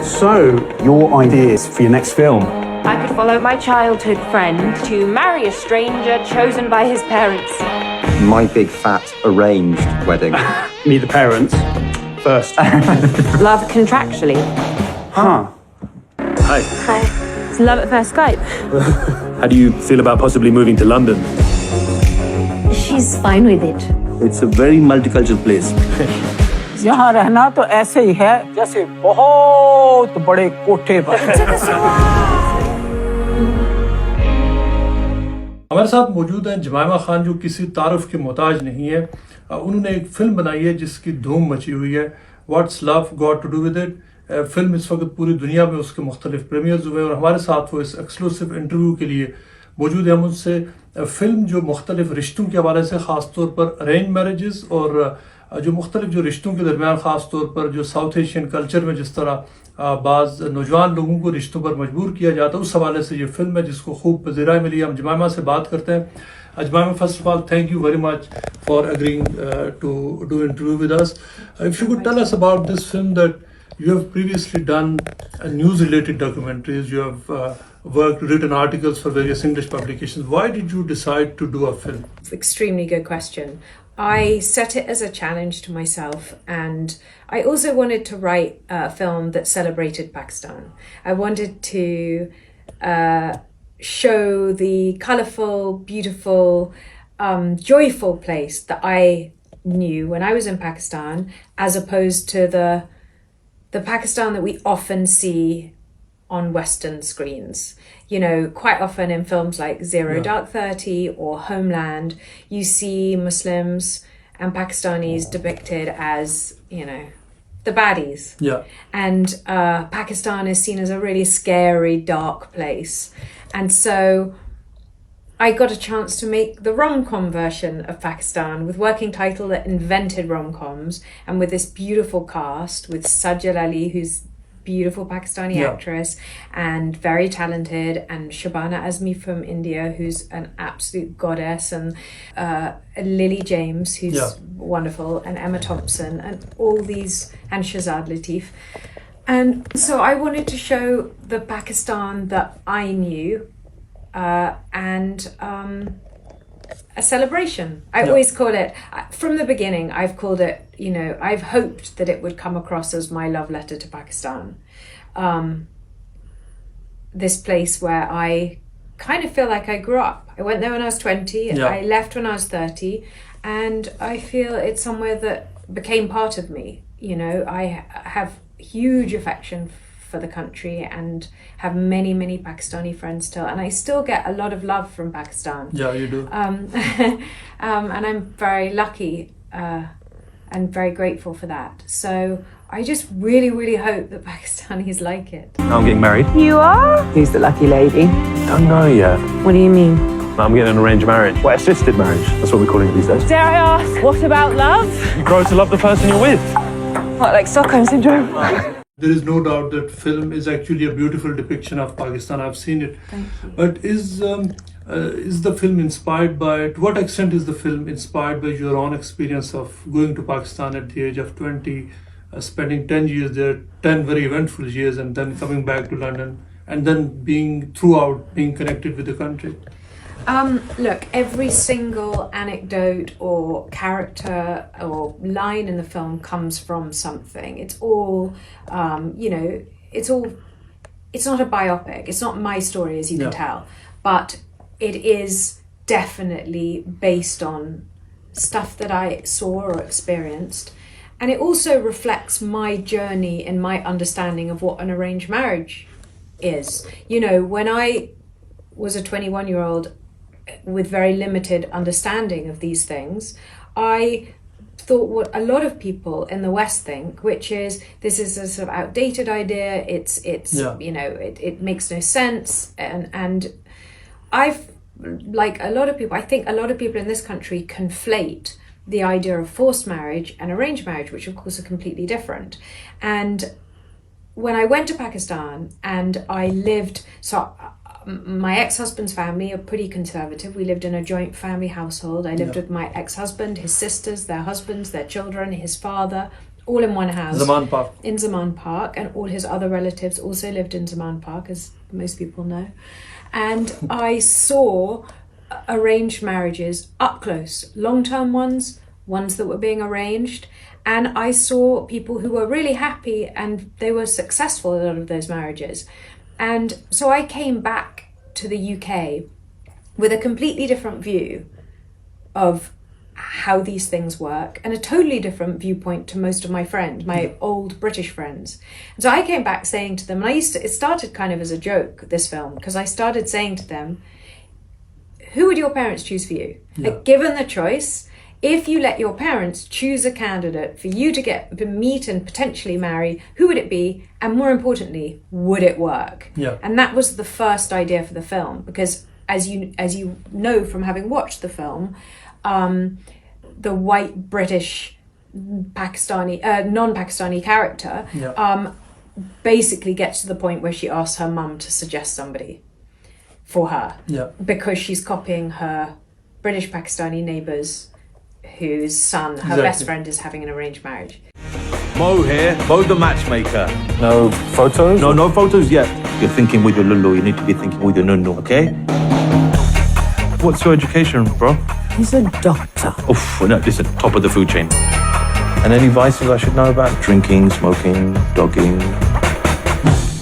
So, your ideas for your next film? I could follow my childhood friend to marry a stranger chosen by his parents. My big fat arranged wedding. Meet the parents first. Love contractually. Huh. Hi. Hi. It's love at first Skype. How do you feel about possibly moving to London? She's fine with it. It's a very multicultural place. यहाँ रहना तो ऐसे ही है जैसे बहुत बड़े कोठे पर। हमारे साथ मौजूद हैं जमائमा खान, जो किसी तारुफ के मोहताज नहीं है। उन्होंने एक फिल्म बनाई है जिसकी धूम मची हुई है, what's love got to do with it. Film इस वक्त पूरी दुनिया में उसके मुख्तलिफ प्रीमियर्स हुए और हमारे साथ वो इस एक्सक्लूसिव इंटरव्यू के लिए मौजूद है। हम उनसे फिल्म जो मुख्तलिफ रिश्तों के हवाले से, ख़ास तौर पर अरेंज मैरिजेस और जो मुख्तलिफ जो रिश्तों के दरमियान, ख़ास तौर पर जो साउथ एशियन कल्चर में जिस तरह बाज़ नौजवान लोगों को रिश्तों पर मजबूर किया जाता है, उस हवाले से ये फिल्म है जिसको खूब पज़ीराई मिली। हम जमाइमा से बात करते हैं। Jemima, first of all thank you very much for agreeing to do interview with us. If you could tell us about this film that you have previously done news related documentaries, you have written articles for various English publications. Why did you decide to do a film? Extremely good question. I set it as a challenge to myself, and I also wanted to write a film that celebrated Pakistan. I wanted to show the colourful, beautiful, joyful place that I knew when I was in Pakistan, as opposed to the Pakistan that we often see on Western screens. You know, quite often in films like Zero Dark 30 or Homeland, you see Muslims and Pakistanis depicted as, you know, the baddies. Yeah. And Pakistan is seen as a really scary, dark place. And so I got a chance to make the rom-com version of Pakistan with working title that invented rom-coms, and with this beautiful cast with Sajjal Ali, who's beautiful Pakistani actress and very talented, and Shabana Azmi from India, who's an absolute goddess, and Lily James, who's wonderful, and Emma Thompson, and all these, and Shazad Latif. And so I wanted to show the Pakistan that I knew, and a celebration. I always call it, from the beginning, I've called it, you know, I've hoped that it would come across as my love letter to Pakistan. This place where I kind of feel like I grew up. I went there when I was 20, I left when I was 30, and I feel it's somewhere that became part of me. You know, I have huge affection for the country and have many, many Pakistani friends still, and I still get a lot of love from Pakistan. Yeah, you do. And I'm very lucky and very grateful for that. So I just really, really hope that Pakistanis like it. I'm getting married. You are? Who's the lucky lady? Don't know yet. What do you mean? I'm getting an arranged marriage. Well, assisted marriage. That's what we're calling it these days. Dare I ask, what about love? You grow to love the person you're with. What, like Stockholm Syndrome? There is no doubt that film is actually a beautiful depiction of Pakistan. I've seen it. Thank you. But is the film inspired by, to what extent is the film inspired by your own experience of going to Pakistan at the age of 20, spending 10 years there, 10 very eventful years, and then coming back to London, and then being connected with the country? Look, every single anecdote or character or line in the film comes from something. It's all, you know, it's not a biopic. It's not my story, as you can tell, but it is definitely based on stuff that I saw or experienced. And it also reflects my journey and my understanding of what an arranged marriage is. You know, when I was a 21-year-old with very limited understanding of these things, I thought what a lot of people in the West think, which is this is a sort of outdated idea. It's you know, it makes no sense, and I've, like a lot of people, I think a lot of people in this country conflate the idea of forced marriage and arranged marriage, which of course are completely different. And when I went to Pakistan and I lived, my ex-husband's family are pretty conservative. We lived in a joint family household. I lived with my ex-husband, his sisters, their husbands, their children, his father, all in one house. Zaman Park. In Zaman Park, and all his other relatives also lived in Zaman Park, as most people know. And I saw arranged marriages up close, long-term ones that were being arranged. And I saw people who were really happy and they were successful in a lot of those marriages. And so I came back to the UK with a completely different view of how these things work and a totally different viewpoint to most of my friends, my old British friends. And so I came back saying to them, and it started kind of as a joke, this film, because I started saying to them, who would your parents choose for you? Yeah. Like, given the choice, if you let your parents choose a candidate for you to meet and potentially marry, who would it be? And more importantly, would it work? Yeah. And that was the first idea for the film, because as you know from having watched the film, the white British Pakistani non-Pakistani character basically gets to the point where she asks her mum to suggest somebody for her, because she's copying her British Pakistani neighbours whose son, her best friend, is having an arranged marriage. Mo here, Mo the matchmaker. No photos? No photos yet. You're thinking with your lulu, you need to be thinking with your nunnu, okay? What's your education, bro? He's a doctor. Oof, no, listen, top of the food chain. And any vices I should know about? Drinking, smoking, dogging.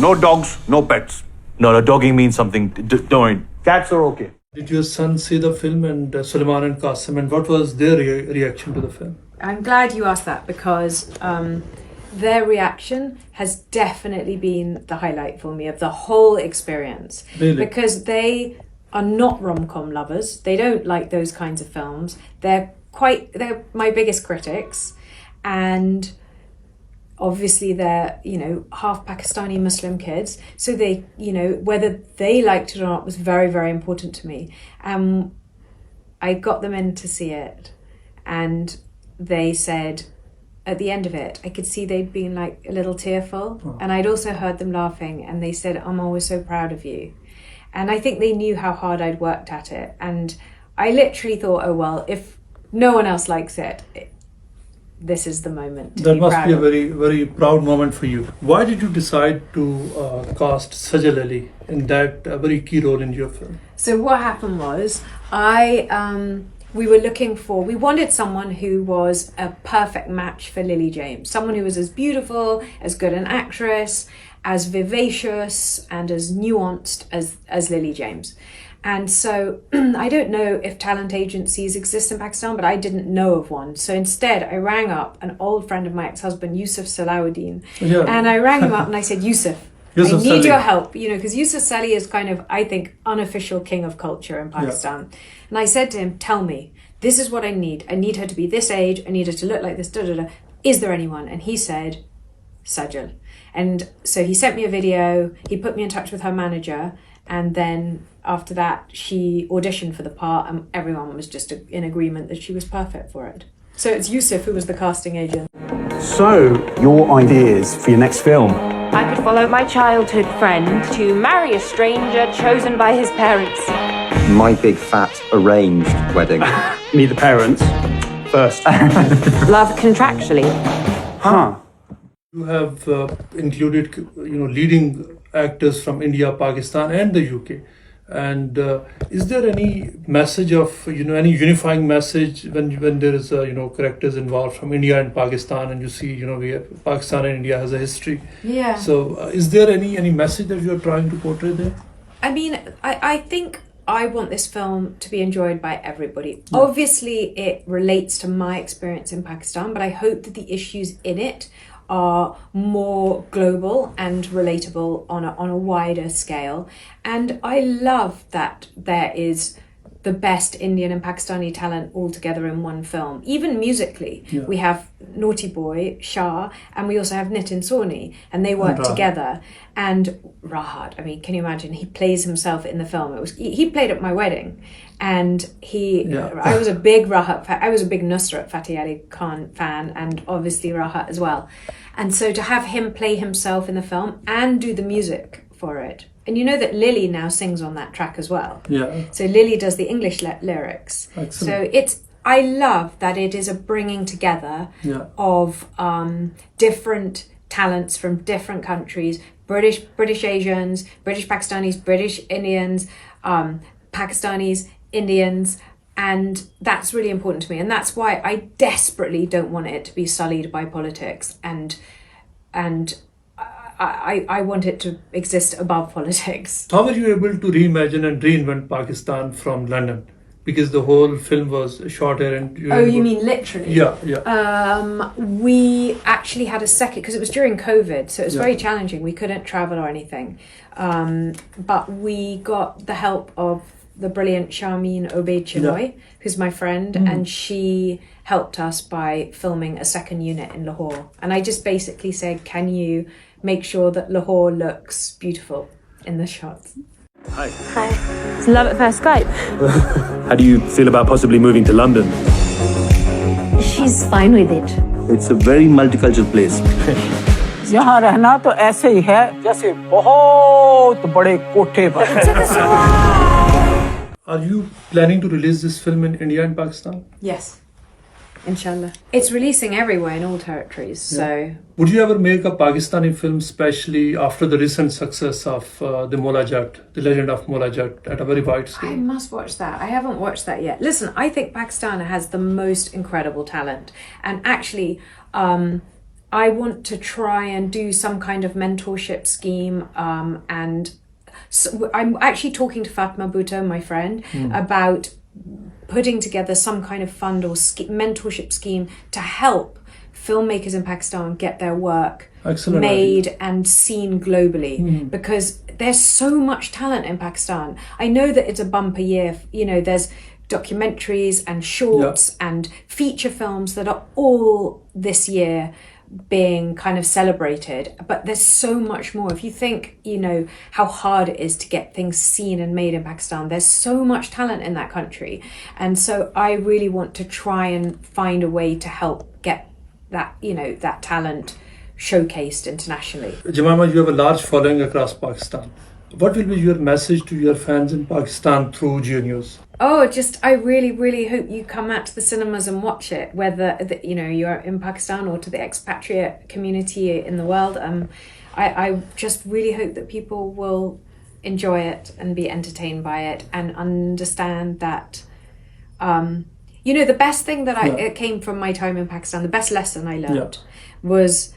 No dogs, no pets. No, dogging means something. Don't worry. Cats are okay. Did your son see the film, and Sulaiman and Qasim, and what was their reaction to the film? I'm glad you asked that, because their reaction has definitely been the highlight for me of the whole experience. Really? Because they are not rom-com lovers. They don't like those kinds of films. They're my biggest critics, and obviously they're, half Pakistani Muslim kids. So they, whether they liked it or not was very, very important to me. I got them in to see it, and they said at the end of it, I could see they'd been like a little tearful, and I'd also heard them laughing, and they said, I'm always so proud of you. And I think they knew how hard I'd worked at it. And I literally thought, oh, well, if no one else likes it, this is the moment to That be must proud be a of. very, very proud moment for you. Why did you decide to cast Sajal Ali in that very key role in your film? So what happened was, we wanted someone who was a perfect match for Lily James. Someone who was as beautiful, as good an actress, as vivacious and as nuanced as Lily James. And so I don't know if talent agencies exist in Pakistan, but I didn't know of one. So instead I rang up an old friend of my ex-husband, Yusuf Salahuddin. And I rang him up and I said, Yusuf, I need your help, because Yusuf Sali is kind of, I think, unofficial king of culture in Pakistan. And I said to him, tell me, this is what I need. I need her to be this age. I need her to look like this, Is there anyone? And he said, Sajal. And so he sent me a video, he put me in touch with her manager, and then after that she auditioned for the part, and everyone was just in agreement that she was perfect for it. So it's Yusuf who was the casting agent. So, your ideas for your next film? I could follow my childhood friend to marry a stranger chosen by his parents. My big fat arranged wedding. Meet the parents first. Love contractually. Huh. You have included, leading actors from India, Pakistan, and the UK. And is there any message of, any unifying message when there is, characters involved from India and Pakistan, and you see, we have Pakistan and India has a history. Yeah. So is there any message that you're trying to portray there? I mean, I think I want this film to be enjoyed by everybody. Yeah. Obviously, it relates to my experience in Pakistan, but I hope that the issues in it are more global and relatable on a wider scale. And I love that there is the best Indian and Pakistani talent all together in one film. Even musically, we have Naughty Boy, Shah, and we also have Nitin Sawhney, and they work together. And Rahat, I mean, can you imagine? He plays himself in the film. He played at my wedding, and I was a big Rahat fan. I was a big Nusrat Fateh Ali Khan fan, and obviously Rahat as well. And so to have him play himself in the film and do the music for it. And you know that Lily now sings on that track as well. Yeah. So Lily does the English lyrics. Excellent. So I love that it is a bringing together of different talents from different countries, British Asians, British Pakistanis, British Indians, Pakistanis, Indians, and that's really important to me. And that's why I desperately don't want it to be sullied by politics, and I want it to exist above politics. How were you able to reimagine and reinvent Pakistan from London? Because the whole film was shot here and... You mean literally? Yeah. We actually had a second, because it was during COVID, so it was very challenging. We couldn't travel or anything. But we got the help of the brilliant Sharmeen Obaid Chinoy, who's my friend, and she helped us by filming a second unit in Lahore. And I just basically said, can you make sure that Lahore looks beautiful in the shots? Hi. Hi. It's love at first Skype. How do you feel about possibly moving to London? She's fine with it. It's a very multicultural place. यहाँ रहना तो ऐसे ही है जैसे बहुत बड़े कोठे पर. Are you planning to release this film in India and Pakistan? Yes. Inshallah. It's releasing everywhere in all territories, so... Would you ever make a Pakistani film, especially after the recent success of the Mola Jat, the legend of Mola Jat, at a very wide scale? I must watch that. I haven't watched that yet. Listen, I think Pakistan has the most incredible talent. And actually, I want to try and do some kind of mentorship scheme. And so I'm actually talking to Fatma Bhutto, my friend, about putting together some kind of fund or mentorship scheme to help filmmakers in Pakistan get their work made and seen globally, because there's so much talent in Pakistan. I know that it's a bumper year, you know, there's documentaries and shorts and feature films that are all this year being kind of celebrated, but there's so much more. If you think, you know, how hard it is to get things seen and made in Pakistan, there's so much talent in that country, and so I really want to try and find a way to help get that, you know, that talent showcased internationally. Jemima, you have a large following across Pakistan. What will be your message to your fans in Pakistan through GeoNews? Oh, just I really, really hope you come out to the cinemas and watch it, whether you know you're in Pakistan or to the expatriate community in the world. I just really hope that people will enjoy it and be entertained by it and understand that, you know, the best thing that it came from my time in Pakistan, the best lesson I learned was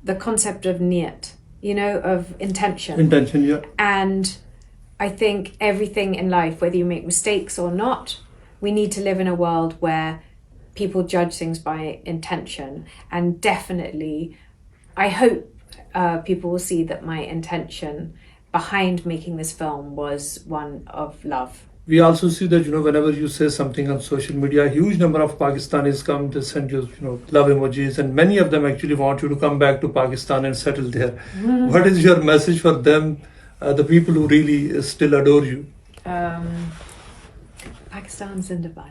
the concept of niyat, you know, of intention. Intention, yeah. And I think everything in life, whether you make mistakes or not, we need to live in a world where people judge things by intention. And definitely, I hope people will see that my intention behind making this film was one of love. We also see that, you know, whenever you say something on social media, a huge number of Pakistanis come to send you, you know, love emojis, and many of them actually want you to come back to Pakistan and settle there. What is your message for them, the people who really still adore you? Pakistan's Zindabad.